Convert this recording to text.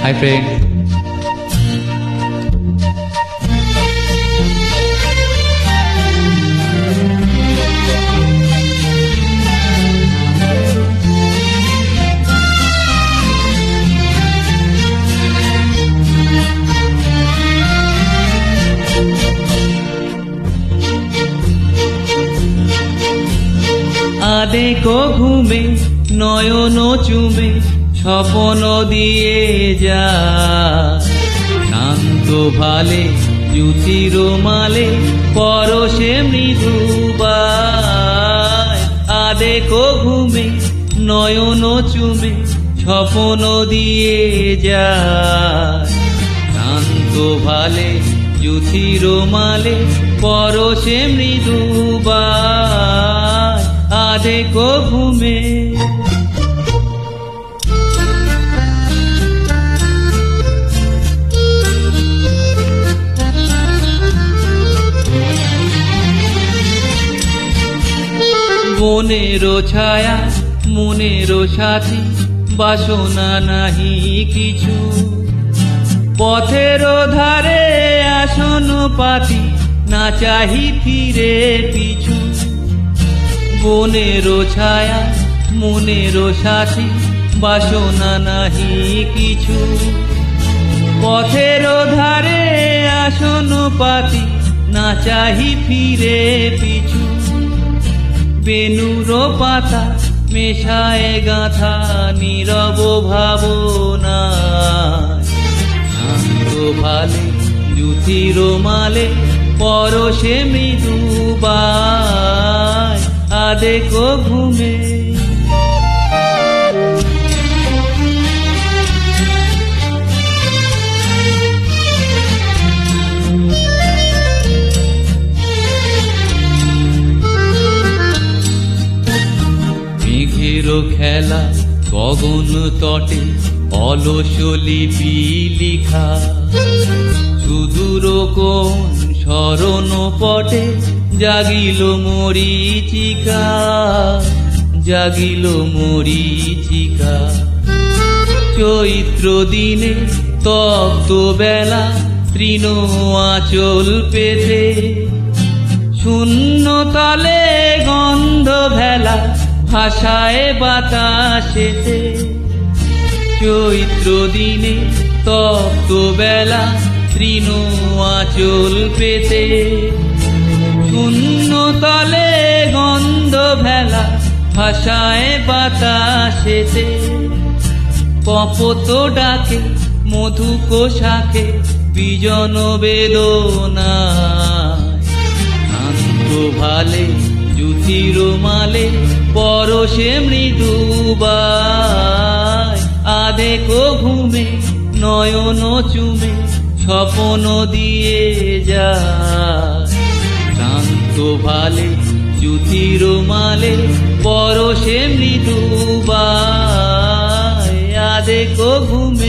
Hi friend. আদেকো ঘুমে নয়ন চুমে স্বপন দিয়ে যা, শান্ত ভালে জ্যোতির মালে পরশে মৃদুবায়। আদেকো ঘুমে নয়ন চুমে স্বপন দিয়ে যা, শান্ত ভালে জ্যোতির মালে পরশে মৃদুবায়। আদেকো ঘুমে মনেরও ছায়া মনেরও সাথী, বাসনা নাহি কিছু, পথের ধারে আসন পাতি, না চাহি ফিরে পিছু। মনেরও ছায়া মনেরও সাথী, বাসনা নাহি কিছু, পথের ধারে আসন পাতি, না চাহি ফিরে পিছু। বেনুর পাতা মেশায় গাঁথা নীরব ভাবনা, শান্ত ভালে জ্যোতির মালে পরশে মৃদুবায়। আদেকো ঘুমে মেঘের খেলা গগন তটে অলস লিপি লিখা, সুদূর কোন স্মরণ পটে জাগিল মরীচিকা, জাগিল মরীচিকা। চৈত্র দিনে তপ্ত বেলা তৃণ আঁচল পেতে, শূন্য তলে গন্ধ ভেলা ভাষায় বাতাসেতে। চৈত্র দিনে তপ্ত বেলা তৃণ আঁচল পেতে, শূন্য তলে গন্ধ ভেলা ভাষায় বাতাসেতে। কপোত ডাকে মধুক শাখে বিজন বেদনায়, শান্ত ভালে জ্যোতির মালে পরশে মৃদুবায়। আদেকো ঘুমে নয়ন চুমে স্বপন দিয়ে যা, শান্ত ভালে জ্যোতির মালে পরশে মৃদুবায়। আদেকো ঘুমে